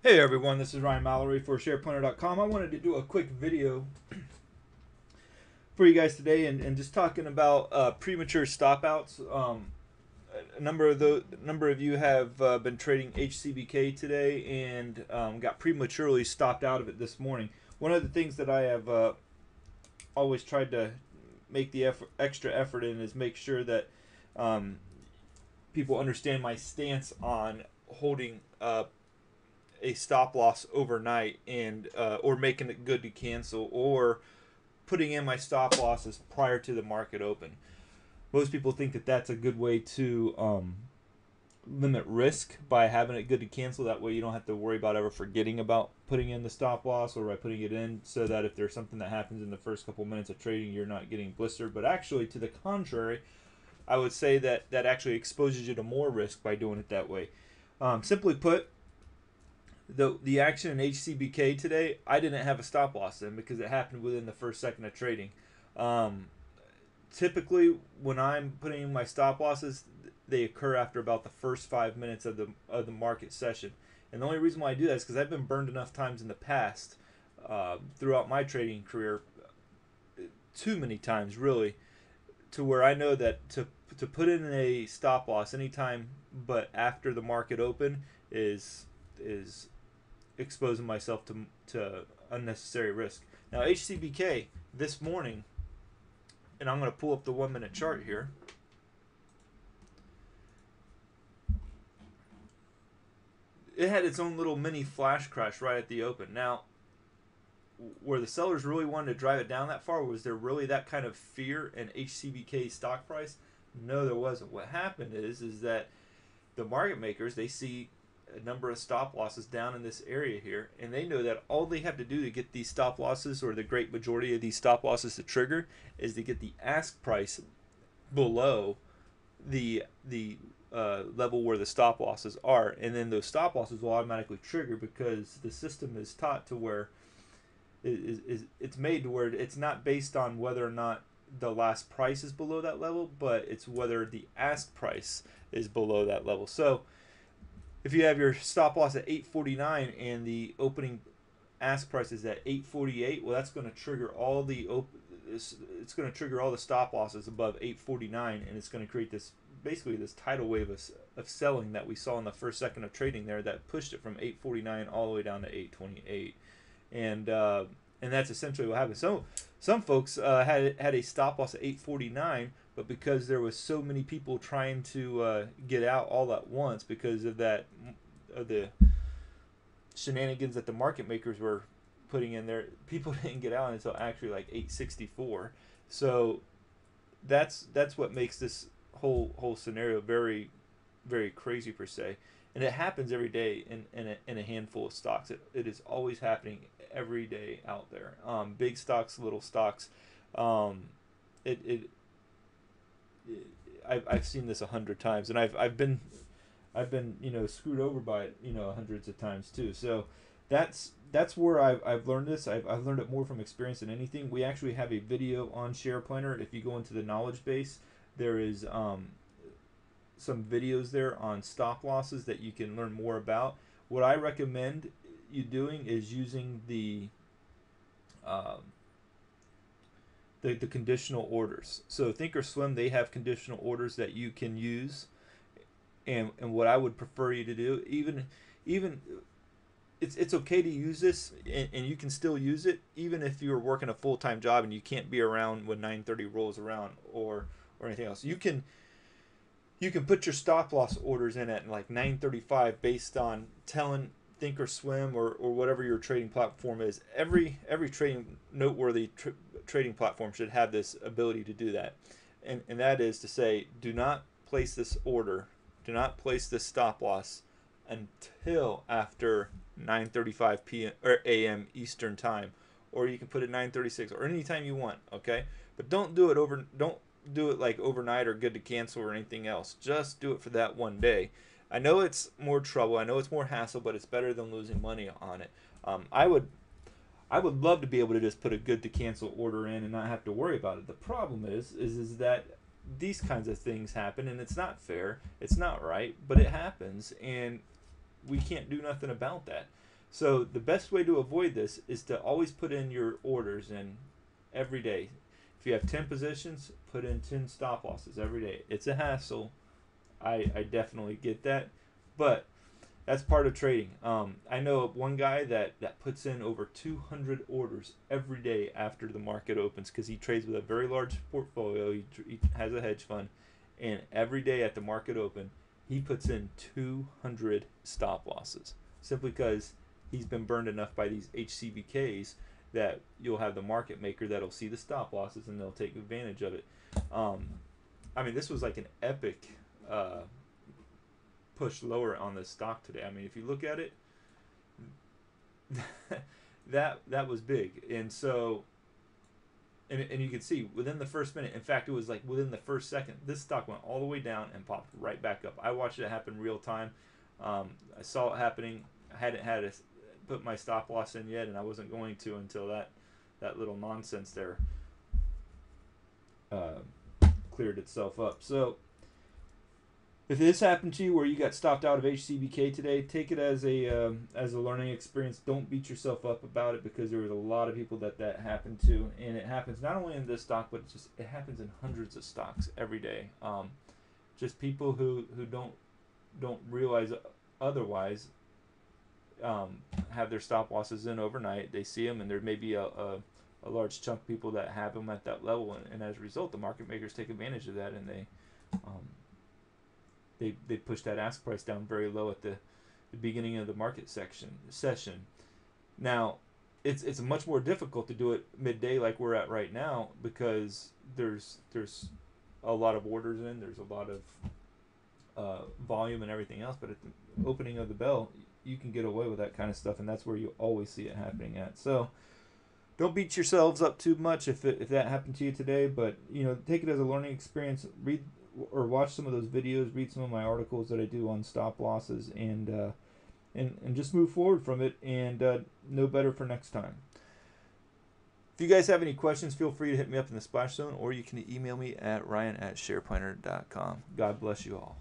Hey everyone, this is Ryan Mallory for SharePlanner.com. I wanted to do a quick video for you guys today and just talking about premature stop outs. A number of you have been trading HCBK today and got prematurely stopped out of it this morning. One of the things that I have always tried to make the extra effort in is make sure that people understand my stance on holding a stop loss overnight and or making it good to cancel or putting in my stop losses prior to the market open. Most people think that that's a good way to limit risk by having it good to cancel. That way you don't have to worry about ever forgetting about putting in the stop loss or by putting it in, so that if there's something that happens in the first couple minutes of trading, you're not getting blistered. But actually, to the contrary, I would say that that actually exposes you to more risk by doing it that way. Simply put, the action in HCBK today, I didn't have a stop loss in because it happened within the first second of trading. Typically, when I'm putting in my stop losses, they occur after about the first 5 minutes of the market session. And the only reason why I do that is because I've been burned enough times in the past throughout my trading career, too many times really, to where I know that to put in a stop loss anytime but after the market open is exposing myself to unnecessary risk. Now HCBK this morning, and I'm going to pull up the 1 minute chart here. It had its own little mini flash crash right at the open. Now, where the sellers really wanted to drive it down that far, was there really that kind of fear in HCBK stock price? No, there wasn't. What happened is that the market makers, they see a number of stop losses down in this area here, and they know that all they have to do to get these stop losses, or the great majority of these stop losses to trigger, is to get the ask price below the level where the stop losses are, and then those stop losses will automatically trigger because the system is taught to where it's made to where it's not based on whether or not the last price is below that level, but it's whether the ask price is below that level. So if you have your stop loss at 849 and the opening ask price is at 848, well, that's going to trigger all the it's going to trigger all the stop losses above 849, and it's going to create this basically this tidal wave of selling that we saw in the first second of trading there that pushed it from 849 all the way down to 828, and that's essentially what happened. So some folks had a stop loss at 849. But because there was so many people trying to get out all at once because of the shenanigans that the market makers were putting in there, people didn't get out until actually like 864. So that's what makes this whole scenario very, very crazy per se. And it happens every day in a handful of stocks. It is always happening every day out there. Big stocks, little stocks. I've seen this 100 times, and I've been screwed over by it hundreds of times too. So that's where I've learned this. I've learned it more from experience than anything. We actually have a video on SharePlanner. If you go into the knowledge base, there is some videos there on stop losses that you can learn more about. What I recommend you doing is using the conditional orders. So Thinkorswim, they have conditional orders that you can use, and what I would prefer you to do, even it's okay to use this, and you can still use it even if you're working a full-time job and you can't be around when 9:30 rolls around or anything else. You can put your stop loss orders in at like 9:35 based on telling Thinkorswim or whatever your trading platform is. Every trading noteworthy trading platform should have this ability to do that, and that is to say, do not place this order, do not place this stop loss until after 9:35 p.m. or a.m. Eastern time, or you can put it 9:36 or any time you want. Okay, but don't do it like overnight or good to cancel or anything else. Just do it for that one day. I know it's more trouble, I know it's more hassle, but it's better than losing money on it. I would love to be able to just put a good to cancel order in and not have to worry about it. The problem is that these kinds of things happen, and it's not fair, it's not right, but it happens, and we can't do nothing about that. So the best way to avoid this is to always put in your orders in every day. If you have 10 positions, put in 10 stop losses every day. It's a hassle. I definitely get that, but that's part of trading. I know one guy that puts in over 200 orders every day after the market opens because he trades with a very large portfolio. He has a hedge fund, and every day at the market open, he puts in 200 stop losses simply because he's been burned enough by these HCBKs that you'll have the market maker that'll see the stop losses and they'll take advantage of it. I mean, this was like an epic push lower on this stock today. I mean, if you look at it, that was big. And so, and you can see within the first minute, in fact, it was like within the first second, this stock went all the way down and popped right back up. I watched it happen real time. I saw it happening. I hadn't had to put my stop loss in yet, and I wasn't going to until that little nonsense there cleared itself up. So if this happened to you where you got stopped out of HCBK today, take it as a learning experience. Don't beat yourself up about it because there was a lot of people that happened to, and it happens not only in this stock, but it happens in hundreds of stocks every day. Just people who don't realize otherwise have their stop losses in overnight. They see them, and there may be a large chunk of people that have them at that level, and as a result, the market makers take advantage of that, and they push that ask price down very low at the beginning of the market session. Now, it's much more difficult to do it midday like we're at right now because there's a lot of orders in, there's a lot of volume and everything else, but at the opening of the bell, you can get away with that kind of stuff, and that's where you always see it happening at. So don't beat yourselves up too much if that happened to you today, but take it as a learning experience. Read or watch some of those videos, read some of my articles that I do on stop losses, and just move forward from it and know better for next time. If you guys have any questions, feel free to hit me up in the splash zone, or you can email me at ryan@shareplanner.com. God bless you all.